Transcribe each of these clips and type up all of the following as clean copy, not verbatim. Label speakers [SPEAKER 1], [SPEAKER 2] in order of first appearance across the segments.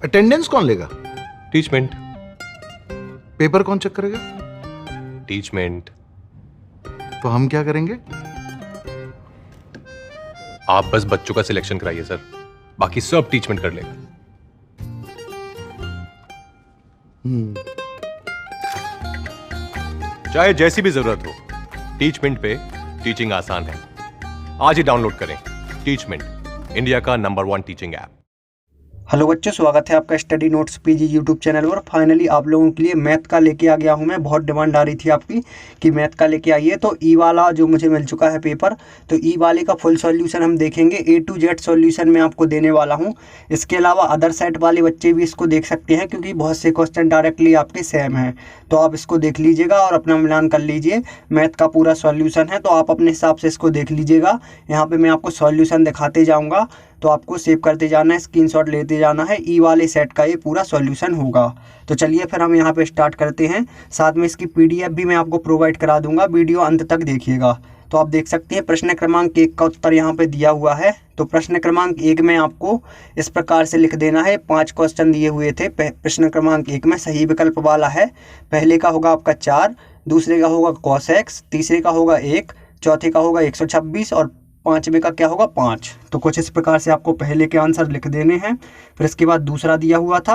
[SPEAKER 1] Attendance कौन लेगा?
[SPEAKER 2] Teachmint.
[SPEAKER 1] Paper कौन चेक करेगा?
[SPEAKER 2] टीचमेंट।
[SPEAKER 1] तो हम क्या करेंगे?
[SPEAKER 2] आप बस बच्चों का सिलेक्शन कराइए सर, बाकी सब टीचमेंट कर लेगा। चाहे जैसी भी जरूरत हो, टीचमेंट पे टीचिंग आसान है। आज ही डाउनलोड करें टीचमेंट, इंडिया का नंबर 1 टीचिंग ऐप।
[SPEAKER 3] हेलो बच्चों, स्वागत है आपका study notes PG YouTube channel पर। फाइनली आप लोगों के लिए मैथ का लेके आ गया हूं मैं। बहुत डिमांड आ रही थी आपकी कि मैथ का लेके आइए, तो ई वाला जो मुझे मिल चुका है पेपर, तो ई वाले का फुल सॉल्यूशन हम देखेंगे। ए टू जेड सॉल्यूशन मैं आपको देने वाला हूं। इसके अलावा अदर सेट वाले बच्चे भी इसको देख सकते हैं, क्योंकि बहुत से क्वेश्चन डायरेक्टली आपके सेम हैं। तो आप इसको देख लीजिएगा और अपना मिलान कर लीजिए। मैथ का पूरा सॉल्यूशन है, तो आप अपने हिसाब से इसको देख लीजिएगा। यहाँ पर मैं आपको सॉल्यूशन दिखाते जाऊँगा, तो आपको सेव करते जाना है, स्क्रीनशॉट लेते जाना है। ई वाले सेट का ये पूरा सॉल्यूशन होगा। तो चलिए फिर हम यहाँ पे स्टार्ट करते हैं। साथ में इसकी पीडीएफ भी मैं आपको प्रोवाइड करा दूंगा, वीडियो अंत तक देखिएगा। तो आप देख सकते हैं प्रश्न क्रमांक 1 का उत्तर यहाँ पे दिया हुआ है। तो प्रश्न क्रमांक 1 में आपको इस प्रकार से लिख देना है। 5 क्वेश्चन दिए हुए थे। प्रश्न क्रमांक 1 में सही विकल्प वाला है। पहले का होगा आपका 4, दूसरे का होगा cos x, तीसरे का होगा 1, चौथे का होगा 126 और पांचवे का क्या होगा 5। तो कुछ इस प्रकार से आपको पहले के आंसर लिख देने हैं। फिर इसके बाद दूसरा दिया हुआ था,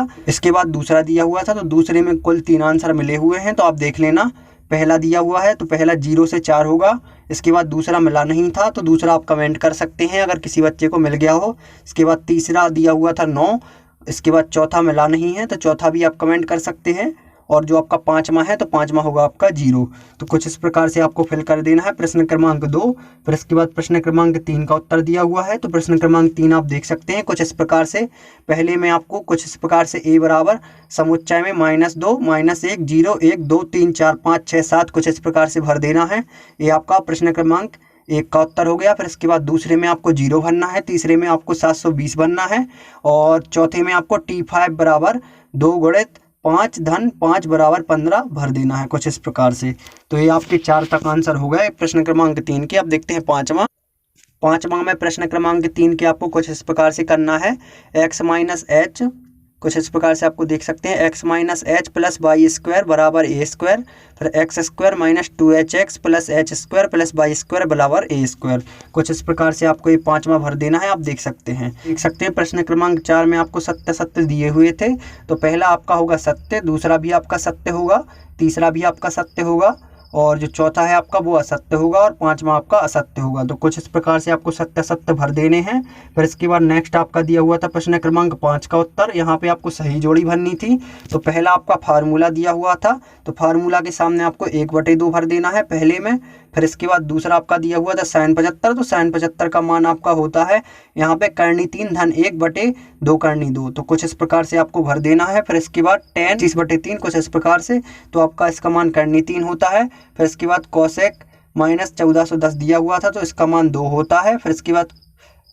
[SPEAKER 3] तो दूसरे में कुल 3 आंसर मिले हुए हैं। तो आप देख लेना, पहला दिया हुआ है तो पहला 0 से 4 होगा। इसके बाद दूसरा मिला नहीं था, तो दूसरा आप कमेंट कर सकते हैं अगर किसी बच्चे को मिल गया हो। इसके बाद तीसरा दिया हुआ था 9। इसके बाद चौथा मिला नहीं है, तो चौथा भी आप कमेंट कर सकते हैं। और जो आपका 5वां है, तो 5वां होगा आपका 0। तो कुछ इस प्रकार से आपको फिल कर देना है। प्रश्न क्रमांक 2, फिर इसके बाद प्रश्न क्रमांक 3 का उत्तर दिया हुआ है। तो प्रश्न क्रमांक 3 आप देख सकते हैं कुछ इस प्रकार से। पहले में आपको कुछ इस प्रकार से a बराबर समुच्चय में -2, -1, 0, 1, 2, 3, 4, 5, 6, 7 कुछ इस प्रकार से भर देना है। ये आपका प्रश्न क्रमांक 1 का उत्तर हो गया। फिर इसके बाद दूसरे में आपको 0 भरना है, तीसरे में आपको 720 भरना है और चौथे में आपको T5 बराबर 2 गुणित 5 धन 5 बराबर 15 भर देना है कुछ इस प्रकार से। तो ये आपके 4 तक आंसर हो गए प्रश्न क्रमांक 3 के। अब देखते हैं 5वां में प्रश्न क्रमांक 3 के आपको कुछ इस प्रकार से करना है। x - h कुछ इस प्रकार से आपको देख सकते हैं। x - h plus Y square बराबर a स्क्वायर, फिर x square minus 2hx plus h square plus Y square बराबर a स्क्वायर। कुछ इस प्रकार से आपको ये 5वां भर देना है। आप देख सकते हैं प्रश्न क्रमांक 4 में आपको सत्य दिए हुए थे। तो पहला आपका होगा सत्य, दूसरा भी आपका सत्य होगा, तीसरा भी आपका सत्य होगा और जो चौथा है आपका वो असत्य होगा और 5वां आपका असत्य होगा। तो कुछ इस प्रकार से आपको सत्य भर देने हैं। फिर इसके बाद नेक्स्ट आपका दिया हुआ था प्रश्न क्रमांक 5 का उत्तर। यहाँ पे आपको सही जोड़ी भरनी थी। तो पहला आपका फार्मूला दिया हुआ था, तो फार्मूला के सामने आपको 1/2 भर देना है पहले में। फिर इसके बाद दूसरा आपका दिया हुआ था sin 75, तो sin 75 का मान आपका होता है यहाँ पे करनी 3 धन 1/2 करनी 2। तो कुछ इस प्रकार से आपको भर देना है। फिर इसके बाद tan 30/3 कुछ इस प्रकार से, तो आपका इसका मान करनी 3 होता है। फिर इसके बाद cosec माइनस 1410 दिया हुआ था, तो इसका मान 2 होता है। फिर इसके बाद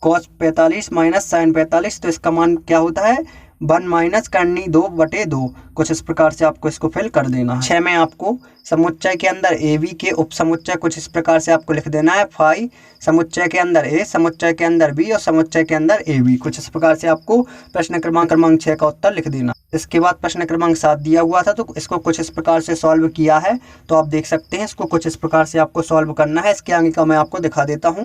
[SPEAKER 3] cos 45 माइनस sin 45, तो इसका मान क्या होता है 1 माइनस करनी 2/2। कुछ इस प्रकार से आपको इसको फिल कर देना है। 6 में आपको समुच्चय के अंदर AB के उप समुच्चय कुछ इस प्रकार से आपको लिख देना है। फाई समुच्चय के अंदर A, समुच्चय के अंदर B और समुच्चय के अंदर AB। कुछ इस प्रकार से आपको प्रश्न क्रमांक 6 का उत्तर लिख देना। इसके बाद प्रश्न क्रमांक 7 दिया हुआ था, तो इसको कुछ इस प्रकार से सॉल्व किया है। तो आप देख सकते हैं इसको कुछ इस प्रकार से आपको सॉल्व करना है। इसके आगे का मैं आपको दिखा देता हूँ।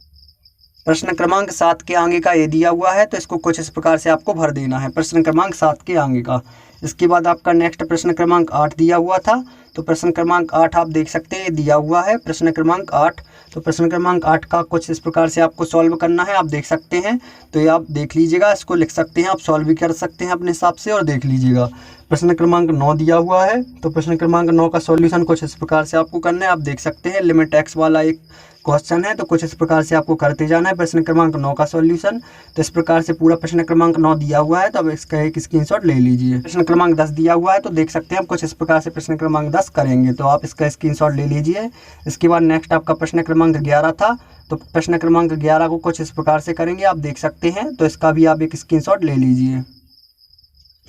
[SPEAKER 3] प्रश्न क्रमांक 7 के आगे का ए दिया हुआ है, तो इसको कुछ इस प्रकार से आपको भर देना है प्रश्न क्रमांक 7 के आगे का। इसके बाद आपका नेक्स्ट प्रश्न क्रमांक 8 दिया हुआ था, तो प्रश्न क्रमांक 8 आप देख सकते हैं दिया हुआ है प्रश्न क्रमांक 8। तो प्रश्न क्रमांक 8 का कुछ इस प्रकार से आपको सॉल्व करना है। आप देख सकते हैं, तो ये आप देख लीजिएगा, इसको लिख सकते हैं, आप सॉल्व भी कर सकते हैं अपने हिसाब से और देख लीजिएगा। प्रश्न क्रमांक 9 दिया हुआ है, तो प्रश्न क्रमांक 9 का सॉल्यूशन कुछ इस प्रकार से आपको करना है। आप देख सकते हैं लिमिट x वाला एक क्वेश्चन है, तो कुछ इस प्रकार से आपको करते जाना है प्रश्न क्रमांक 9 का सॉल्यूशन। तो इस प्रकार से पूरा प्रश्न क्रमांक 9 दिया हुआ है, तो अब इसका एक स्क्रीनशॉट ले लीजिए। प्रश्न क्रमांक 10 दिया हुआ है, तो देख सकते हैं आप कुछ इस प्रकार से प्रश्न क्रमांक 10 करेंगे, तो आप इसका स्क्रीनशॉट ले लीजिए। इसके बाद नेक्स्ट आपका प्रश्न क्रमांक 11 था, तो प्रश्न क्रमांक 11 को कुछ इस प्रकार से करेंगे, आप देख सकते हैं। तो इसका भी आप एक स्क्रीनशॉट ले लीजिए।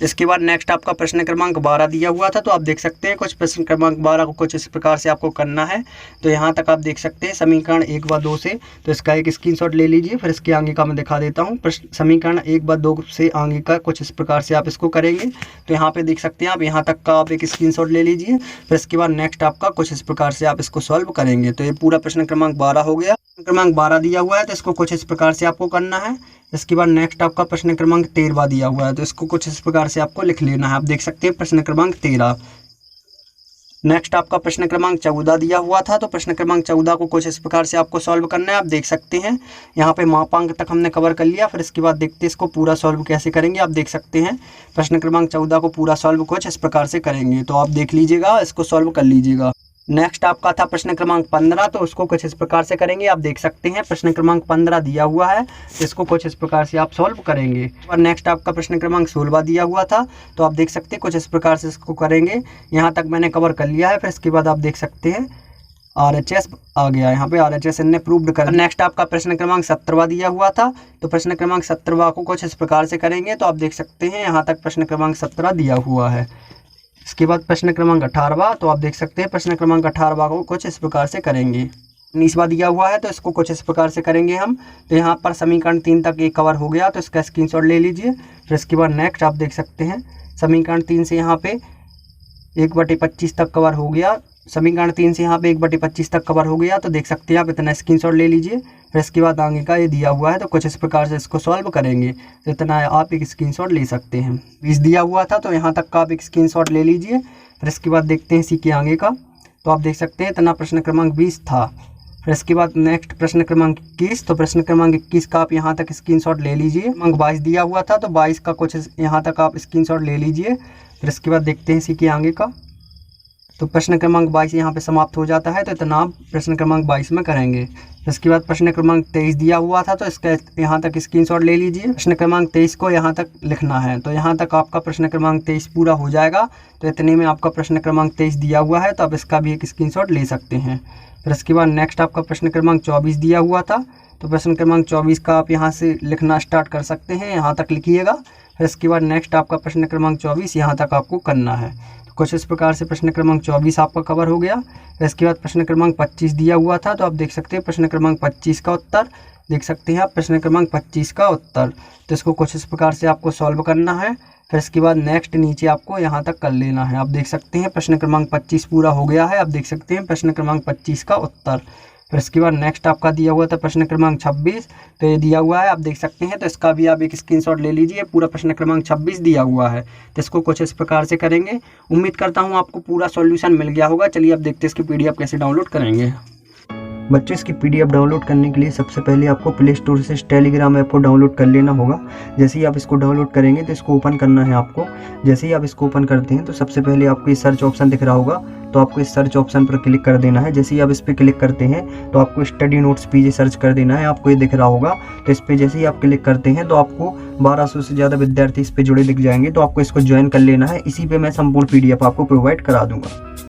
[SPEAKER 3] इसके बाद नेक्स्ट आपका प्रश्न क्रमांक 12 दिया हुआ था, तो आप देख सकते हैं कुछ प्रश्न क्रमांक 12 को कुछ इस प्रकार से आपको करना है। तो यहाँ तक आप देख सकते हैं समीकरण 1 व 2 से, तो इसका एक स्क्रीनशॉट ले लीजिए। फिर इसके आगे का मैं दिखा देता हूँ। समीकरण 1 व 2 से आगे का कुछ इस प्रकार से आप इसको करेंगे। तो यहाँ पे देख सकते हैं आप, यहाँ तक का आप एक स्क्रीनशॉट ले लीजिए। फिर इसके बाद नेक्स्ट आपका कुछ इस प्रकार से आप इसको सॉल्व करेंगे। तो ये पूरा प्रश्न क्रमांक 12 हो गया। क्रमांक 12 दिया हुआ है, तो इसको कुछ इस प्रकार से आपको करना है। इसके बाद नेक्स्ट आपका प्रश्न क्रमांक 13 दिया हुआ है, तो इसको कुछ इस प्रकार से आपको लिख लेना है। आप देख सकते हैं प्रश्न क्रमांक 13। नेक्स्ट आपका प्रश्न क्रमांक 14 दिया हुआ था, तो प्रश्न क्रमांक 14 को कुछ इस प्रकार से आपको सॉल्व करना है। आप देख सकते हैं यहाँ पे मापांक तक हमने कवर कर लिया। फिर इसके बाद देखते हैं इसको पूरा सॉल्व कैसे करेंगे। आप देख सकते हैं प्रश्न क्रमांक 14 को पूरा सॉल्व कुछ इस प्रकार से करेंगे। तो आप देख लीजिएगा, इसको सॉल्व कर लीजिएगा। नेक्स्ट आपका था प्रश्न क्रमांक 15, तो उसको कुछ इस प्रकार से करेंगे। आप देख सकते हैं प्रश्न क्रमांक 15 दिया हुआ है, इसको कुछ इस प्रकार से आप सॉल्व करेंगे। और नेक्स्ट आपका प्रश्न क्रमांक 16 दिया हुआ था, तो आप देख सकते हैं कुछ इस प्रकार से इसको करेंगे। यहाँ तक मैंने कवर कर लिया है। फिर इसके बाद आप देख सकते हैं RHS आ गया, यहाँ पे RHS ने प्रूव्ड कर। नेक्स्ट आपका प्रश्न क्रमांक 17 दिया हुआ था, तो प्रश्न क्रमांक 17 को कुछ इस प्रकार से करेंगे। तो आप देख सकते हैं यहाँ तक प्रश्न क्रमांक 17 दिया हुआ है। इसके बाद प्रश्न क्रमांक 18, तो आप देख सकते हैं प्रश्न क्रमांक 18 को कुछ इस प्रकार से करेंगे। 19वां दिया हुआ है, तो इसको कुछ इस प्रकार से करेंगे हम। तो यहाँ पर समीकरण 3 तक ये कवर हो गया, तो इसका स्क्रीनशॉट ले लीजिए। फिर इसके बाद नेक्स्ट आप देख सकते हैं समीकरण 3 से यहाँ पे 1/25 तक कवर हो गया। समीकरण 3 से यहाँ पे 1/25 तक कवर हो गया, तो देख सकते हैं आप इतना स्क्रीनशॉट ले लीजिए। फिर इसके बाद आगे का ये दिया हुआ है, तो कुछ इस प्रकार से इसको सॉल्व करेंगे। तो इतना आप एक स्क्रीनशॉट ले सकते हैं। 20 दिया हुआ था, तो यहाँ तक का आप एक स्क्रीनशॉट ले लीजिए। फिर इसके बाद देखते हैं इसी के आगे का, तो आप देख सकते हैं इतना प्रश्न क्रमांक 20 था। फिर इसके बाद नेक्स्ट प्रश्न क्रमांक 21, तो प्रश्न क्रमांक 21 का आप यहाँ तक स्क्रीनशॉट ले लीजिए। क्रमांक 22 दिया हुआ था, तो 22 का कुछ यहाँ तक आप स्क्रीनशॉट ले लीजिए। फिर इसके बाद देखते हैं इसी के आगे का, तो प्रश्न क्रमांक 22 यहाँ पे समाप्त हो जाता है। तो इतना आप प्रश्न क्रमांक 22 में करेंगे। इसके बाद प्रश्न क्रमांक 23 दिया हुआ था, तो इसका यहाँ तक स्क्रीनशॉट ले लीजिए। प्रश्न क्रमांक 23 को यहाँ तक लिखना है। तो यहाँ तक आपका प्रश्न क्रमांक 23 पूरा हो जाएगा। तो इतने में आपका प्रश्न क्रमांक 23 दिया हुआ है, तो आप इसका भी एक स्क्रीनशॉट ले सकते हैं। फिर इसके बाद नेक्स्ट आपका प्रश्न क्रमांक 24 दिया हुआ था, तो प्रश्न क्रमांक 24 का आप यहाँ से लिखना स्टार्ट कर सकते हैं। यहाँ तक लिखिएगा। फिर इसके बाद नेक्स्ट आपका प्रश्न क्रमांक 24 यहाँ तक आपको करना है। कुछ इस प्रकार से प्रश्न क्रमांक 24 आपका कवर हो गया। इसके बाद प्रश्न क्रमांक 25 दिया हुआ था, तो आप देख सकते हैं प्रश्न क्रमांक 25 का उत्तर देख सकते हैं आप, प्रश्न क्रमांक 25 का उत्तर। तो इसको कुछ इस प्रकार से आपको सॉल्व करना है। फिर इसके बाद नेक्स्ट नीचे आपको यहाँ तक कर लेना है। आप देख सकते हैं प्रश्न क्रमांक 25 पूरा हो गया है। आप देख सकते हैं प्रश्न क्रमांक 25 का उत्तर। फिर इसके बाद नेक्स्ट आपका दिया हुआ था प्रश्न क्रमांक 26, तो ये दिया हुआ है, आप देख सकते हैं। तो इसका भी आप एक स्क्रीनशॉट ले लीजिए। पूरा प्रश्न क्रमांक 26 दिया हुआ है, तो इसको कुछ इस प्रकार से करेंगे। उम्मीद करता हूँ आपको पूरा सॉल्यूशन मिल गया होगा। चलिए अब देखते हैं इसकी PDF कैसे डाउनलोड करेंगे। बच्चों, इसकी PDF डाउनलोड करने के लिए सबसे पहले आपको प्ले स्टोर से टेलीग्राम ऐप को डाउनलोड कर लेना होगा। जैसे ही आप इसको डाउनलोड करेंगे तो इसको ओपन करना है आपको। जैसे ही आप इसको ओपन करते हैं तो सबसे पहले आपको ये सर्च ऑप्शन दिख रहा होगा, तो आपको इस सर्च ऑप्शन पर क्लिक कर देना है। जैसे ही आप इस पर क्लिक करते हैं तो आपको स्टडी नोट्स PG सर्च कर देना है। आपको ये दिख रहा होगा, तो इस पर जैसे ही आप क्लिक करते हैं तो आपको 1200 से ज़्यादा विद्यार्थी इस पर जुड़े दिख जाएंगे। तो आपको इसको ज्वाइन कर लेना है। इसी पे मैं संपूर्ण PDF आपको प्रोवाइड करा दूंगा।